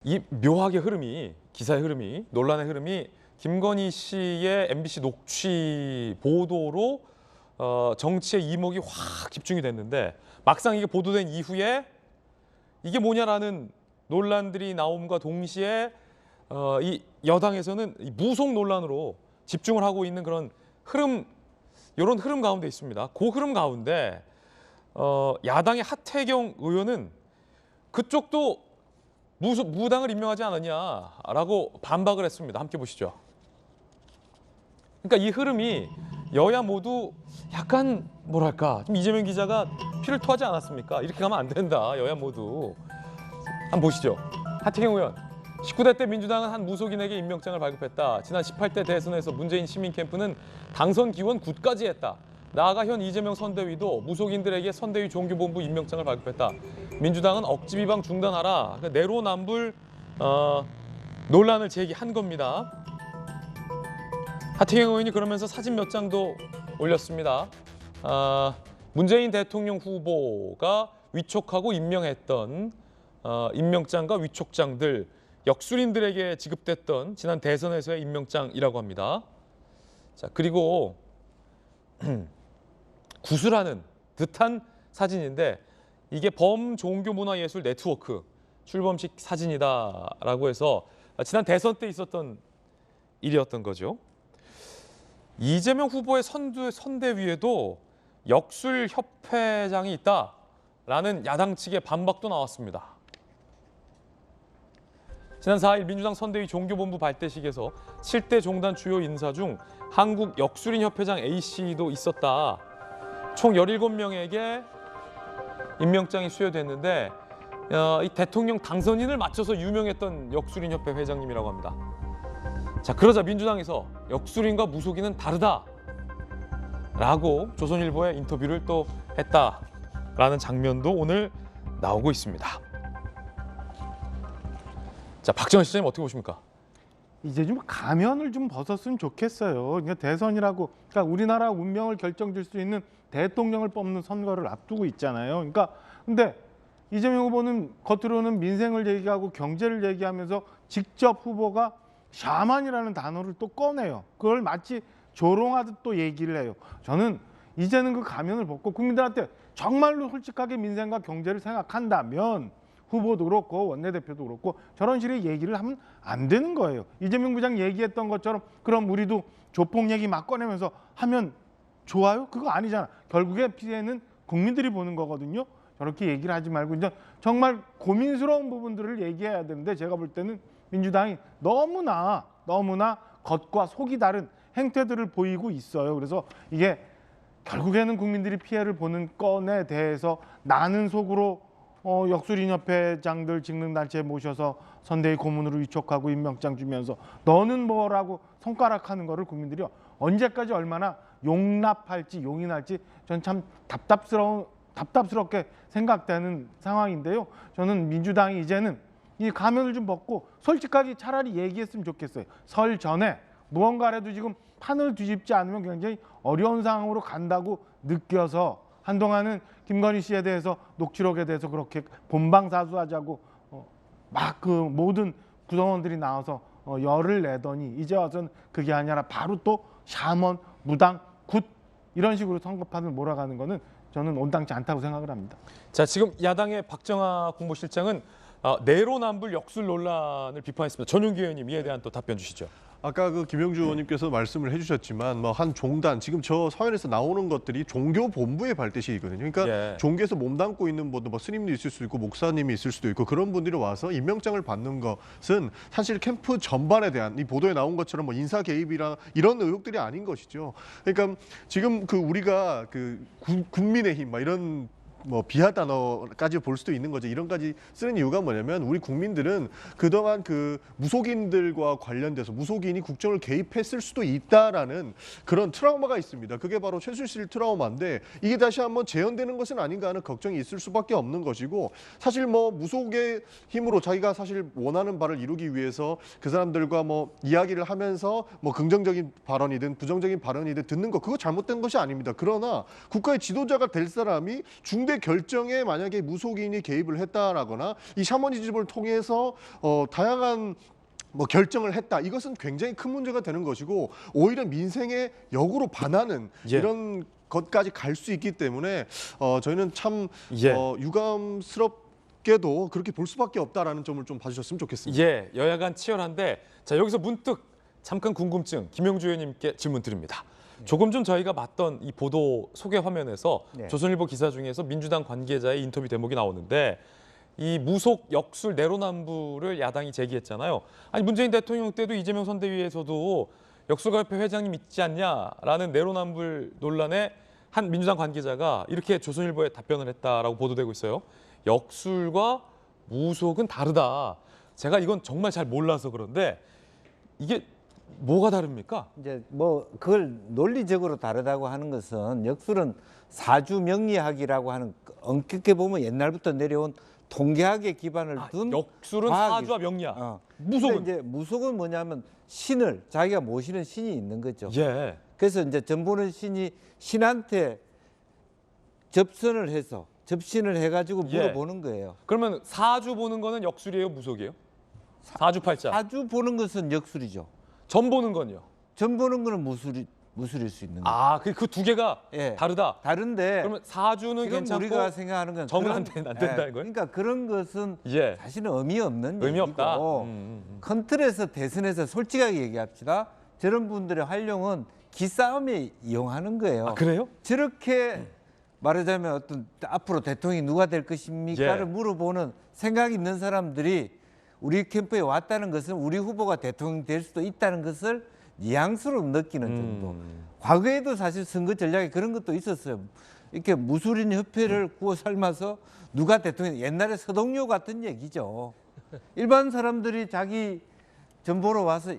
이 묘하게 흐름이, 기사의 흐름이, 논란의 흐름이 김건희 씨의 MBC 녹취 보도로 정치의 이목이 확 집중이 됐는데, 막상 이게 보도된 이후에 이게 뭐냐라는 논란들이 나옴과 동시에 이 여당에서는 이 무속 논란으로 집중을 하고 있는 그런 흐름, 이런 흐름 가운데 있습니다. 그 흐름 가운데 야당의 하태경 의원은 그쪽도 무당을 임명하지 않았냐라고 반박을 했습니다. 함께 보시죠. 그러니까 이 흐름이 여야 모두 약간 뭐랄까, 좀 이재명 기자가 피를 토하지 않았습니까? 이렇게 가면 안 된다, 여야 모두. 한번 보시죠. 하태경 의원, 19대 때 민주당은 한 무속인에게 임명장을 발급했다. 지난 18대 대선에서 문재인 시민캠프는 당선 기원 9까지 했다. 나아가 현 이재명 선대위도 무속인들에게 선대위 종교본부 임명장을 발급했다. 민주당은 억지 비방 중단하라. 그러니까 내로남불 논란을 제기한 겁니다. 하태경 의원이 그러면서 사진 몇 장도 올렸습니다. 문재인 대통령 후보가 위촉하고 임명했던 임명장과 위촉장들, 역술인들에게 지급됐던 지난 대선에서의 임명장이라고 합니다. 자, 그리고 구술하는 듯한 사진인데, 이게 범종교문화예술 네트워크 출범식 사진이다라고 해서 지난 대선 때 있었던 일이었던 거죠. 이재명 후보의 선대위에도 역술협회장이 있다라는 야당 측의 반박도 나왔습니다. 지난 4일 민주당 선대위 종교본부 발대식에서 7대 종단 주요 인사 중 한국역술인협회장 A씨도 있었다. 총 17명에게 임명장이 수여됐는데 이 대통령 당선인을 맞춰서 유명했던 역술인협회 회장님이라고 합니다. 자, 그러자 민주당에서 역술인과 무속인은 다르다라고 조선일보에 인터뷰를 또 했다라는 장면도 오늘 나오고 있습니다. 자, 박정현 시장님 어떻게 보십니까? 이제 좀 가면을 좀 벗었으면 좋겠어요. 그러니까 대선이라고, 그러니까 우리나라 운명을 결정질 수 있는 대통령을 뽑는 선거를 앞두고 있잖아요. 그러니까 근데 이재명 후보는 겉으로는 민생을 얘기하고 경제를 얘기하면서 직접 후보가 샤만이라는 단어를 또 꺼내요. 그걸 마치 조롱하듯 또 얘기를 해요. 저는 이제는 그 가면을 벗고 국민들한테 정말로 솔직하게 민생과 경제를 생각한다면 후보도 그렇고 원내대표도 그렇고 저런 식의 얘기를 하면 안 되는 거예요. 이재명 부장 얘기했던 것처럼 그럼 우리도 조폭 얘기 막 꺼내면서 하면 좋아요? 그거 아니잖아. 결국에 피해는 국민들이 보는 거거든요. 저렇게 얘기를 하지 말고 이제 정말 고민스러운 부분들을 얘기해야 되는데, 제가 볼 때는 민주당이 너무나 겉과 속이 다른 행태들을 보이고 있어요. 그래서 이게 결국에는 국민들이 피해를 보는 건에 대해서 나는 속으로 역술인협회장들 직능단체에 모셔서 선대위 고문으로 위촉하고 임명장 주면서 너는 뭐라고 손가락하는 거를 국민들이 언제까지 얼마나 용납할지 용인할지 전 참 답답스럽게 생각되는 상황인데요. 저는 민주당이 이제는 이 가면을 좀 벗고 솔직하게 차라리 얘기했으면 좋겠어요. 설 전에 무언가라도 지금 판을 뒤집지 않으면 굉장히 어려운 상황으로 간다고 느껴서 한동안은 김건희 씨에 대해서 녹취록에 대해서 그렇게 본방사수하자고 막 그 모든 구성원들이 나와서 열을 내더니 이제 와서는 그게 아니라 바로 또 샤먼, 무당, 굿 이런 식으로 선거판을 몰아가는 거는 저는 온당치 않다고 생각을 합니다. 자, 지금 야당의 박정하 국무실장은 내로남불 역술 논란을 비판했습니다. 전용기 의원님, 이에 대한 또 답변 주시죠. 아까 그 김영주 의원님께서 말씀을 해주셨지만 뭐 한 종단, 지금 저 사연에서 나오는 것들이 종교 본부의 발대식이거든요. 그러니까 예. 종교에서 몸담고 있는 분들, 뭐 스님도 있을 수도 있고 목사님이 있을 수도 있고 그런 분들이 와서 임명장을 받는 것은 사실 캠프 전반에 대한 이 보도에 나온 것처럼 뭐 인사 개입이나 이런 의혹들이 아닌 것이죠. 그러니까 지금 그 우리가 그 국민의힘 막 이런 뭐 비하 단어까지 볼 수도 있는 거죠. 이런까지 쓰는 이유가 뭐냐면 우리 국민들은 그동안 그 무속인들과 관련돼서 무속인이 국정을 개입했을 수도 있다라는 그런 트라우마가 있습니다. 그게 바로 최순실 트라우마인데 이게 다시 한번 재현되는 것은 아닌가 하는 걱정이 있을 수밖에 없는 것이고, 사실 뭐 무속의 힘으로 자기가 사실 원하는 바를 이루기 위해서 그 사람들과 뭐 이야기를 하면서 뭐 긍정적인 발언이든 부정적인 발언이든 듣는 거, 그거 잘못된 것이 아닙니다. 그러나 국가의 지도자가 될 사람이 중대 캠프의 결정에 만약에 무속인이 개입을 했다라거나 이 샤머니즘을 통해서 다양한 뭐 결정을 했다. 이것은 굉장히 큰 문제가 되는 것이고 오히려 민생에 역으로 반하는 예. 이런 것까지 갈 수 있기 때문에 저희는 참 예. 유감스럽게도 그렇게 볼 수밖에 없다라는 점을 좀 봐주셨으면 좋겠습니다. 예, 여야 간 치열한데 자 여기서 문득 잠깐 궁금증 김용주 의원님께 질문 드립니다. 조금 전 저희가 봤던 이 보도 소개 화면에서 네. 조선일보 기사 중에서 민주당 관계자의 인터뷰 대목이 나오는데 이 무속 역술 내로남불을 야당이 제기했잖아요. 아니 문재인 대통령 때도 이재명 선대위에서도 역술가협회 회장님 있지 않냐라는 내로남불 논란에 한 민주당 관계자가 이렇게 조선일보에 답변을 했다라고 보도되고 있어요. 역술과 무속은 다르다. 제가 이건 정말 잘 몰라서 그런데 이게 뭐가 다릅니까? 이제 뭐 그걸 논리적으로 다르다고 하는 것은 역술은 사주 명리학이라고 하는 엄격히 보면 옛날부터 내려온 통계학에 기반을 둔 역술은 과학이 사주와 명리학. 근데 무속은 이제 무속은 뭐냐면 신을 자기가 모시는 신이 있는 거죠. 예. 그래서 이제 전보는 신이 신한테 접선을 해서 접신을 해가지고 예. 물어보는 거예요. 그러면 사주 보는 거는 역술이에요, 무속이에요? 사주팔자. 사주 보는 것은 역술이죠. 점 보는 건요. 점 보는 거는 무술일 수 있는 거예요. 아, 그 두 개가 예. 다르다. 다른데 그러면 사주는 지금 괜찮고 우리가 생각하는 건 점은 안 그런- 된다는 거예요? 그러니까 그런 것은 예. 사실은 의미 없는 의미 얘기고 없다. 큰 틀에서 대선에서 솔직하게 얘기합시다. 저런 분들의 활용은 기싸움에 이용하는 거예요. 아, 그래요? 저렇게 말하자면 어떤 앞으로 대통령이 누가 될 것입니까를 예. 물어보는 생각이 있는 사람들이 우리 캠프에 왔다는 것은 우리 후보가 대통령 될 수도 있다는 것을 뉘앙스로 느끼는 정도. 과거에도 사실 선거 전략에 그런 것도 있었어요. 이렇게 무술인 협회를 구워 삶아서 누가 대통령, 옛날에 서동요 같은 얘기죠. 일반 사람들이 자기 전보러 와서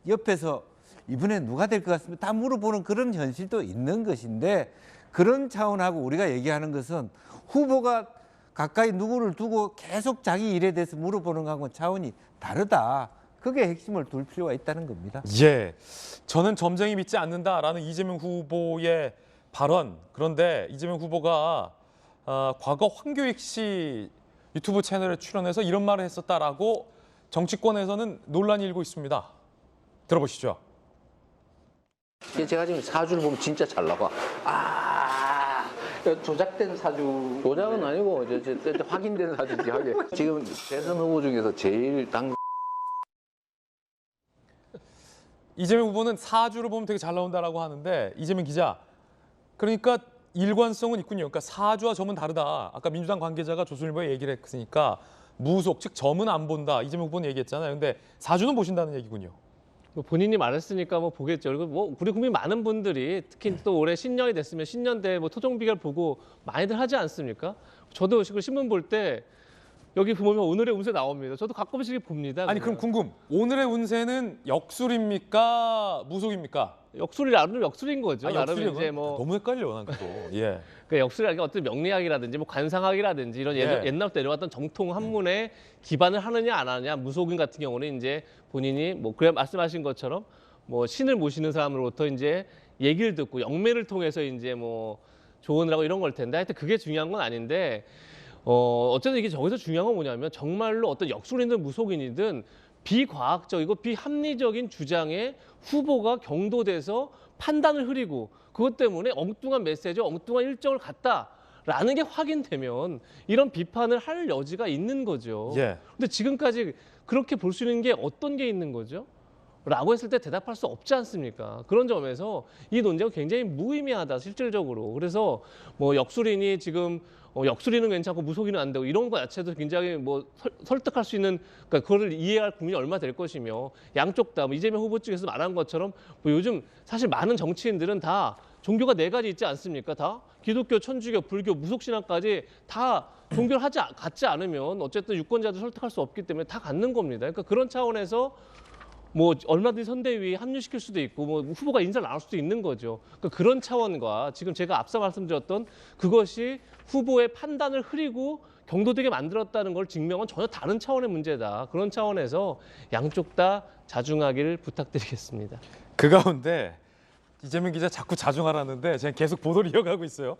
옆에서 이번에 누가 될 것 같습니다. 다 물어보는 그런 현실도 있는 것인데 그런 차원하고 우리가 얘기하는 것은 후보가 가까이 누구를 두고 계속 자기 일에 대해서 물어보는 거하고는 차원이 다르다. 그게 핵심을 둘 필요가 있다는 겁니다. 예. 저는 점쟁이 믿지 않는다라는 이재명 후보의 발언. 그런데 이재명 후보가 과거 황교익 씨 유튜브 채널에 출연해서 이런 말을 했었다라고 정치권에서는 논란이 일고 있습니다. 들어보시죠. 제가 지금 사주를 보면 진짜 잘 나와. 조작된 사주. 조작은 아니고 이제 확인된 사주지 하게. 지금 대선 후보 중에서 제일 이재명 후보는 사주를 보면 되게 잘 나온다라고 하는데 이재명 기자, 그러니까 일관성은 있군요. 그러니까 사주와 점은 다르다. 아까 민주당 관계자가 조선일보에 얘기를 했으니까 무속, 즉 점은 안 본다. 이재명 후보는 얘기했잖아요. 근데 사주는 보신다는 얘기군요. 뭐 본인이 말했으니까 뭐 보겠죠. 그리고 뭐 우리 국민 많은 분들이 특히 또 올해 신년이 됐으면 신년 때 뭐 토종 비결 보고 많이들 하지 않습니까? 저도 지금 신문 볼 때 여기 보면 오늘의 운세 나옵니다. 저도 가끔씩 봅니다. 아니 그럼 궁금. 오늘의 운세는 역술입니까? 무속입니까? 역술이 나름 역술인 거죠. 아니, 나름 역술이요? 이제 뭐 너무 헷갈려 난 그거. 예. 그 역술이라는 게 어떤 명리학이라든지 뭐 관상학이라든지 이런 예. 옛날부터 내려왔던 정통 학문에 기반을 하느냐 안 하느냐. 무속인 같은 경우는 이제 본인이 뭐 그래 말씀하신 것처럼 뭐 신을 모시는 사람으로부터 이제 얘기를 듣고 영매를 통해서 이제 뭐 조언을 하고 이런 걸 텐데 하여튼 그게 중요한 건 아닌데 어쨌든 이게 저기서 중요한 건 뭐냐면 정말로 어떤 역술이든 무속인이든 비과학적이고 비합리적인 주장에 후보가 경도돼서 판단을 흐리고 그것 때문에 엉뚱한 메시지, 엉뚱한 일정을 갔다라는 게 확인되면 이런 비판을 할 여지가 있는 거죠. 예. 근데 지금까지 그렇게 볼 수 있는 게 어떤 게 있는 거죠? 라고 했을 때 대답할 수 없지 않습니까? 그런 점에서 이 논쟁은 굉장히 무의미하다, 실질적으로. 그래서 뭐 역술인이 지금 역술인은 괜찮고 무속인은 안 되고 이런 거 자체도 굉장히 뭐 설득할 수 있는, 그러니까 그거를 이해할 국민이 얼마 될 것이며 양쪽 다 뭐 이재명 후보 측에서 말한 것처럼 뭐 요즘 사실 많은 정치인들은 다 종교가 4가지 있지 않습니까? 다 기독교, 천주교, 불교, 무속신앙까지 다 종교를 갖지 않으면 어쨌든 유권자들 설득할 수 없기 때문에 다 갖는 겁니다. 그러니까 그런 차원에서 뭐 얼마든지 선대위에 합류시킬 수도 있고 뭐 후보가 인사를 나눌 수도 있는 거죠. 그러니까 그런 차원과 지금 제가 앞서 말씀드렸던 그것이 후보의 판단을 흐리고 경도되게 만들었다는 걸 증명한 전혀 다른 차원의 문제다. 그런 차원에서 양쪽 다 자중하기를 부탁드리겠습니다. 그 가운데 이재명 기자 자꾸 자중하라는데 제가 계속 보도를 이어가고 있어요.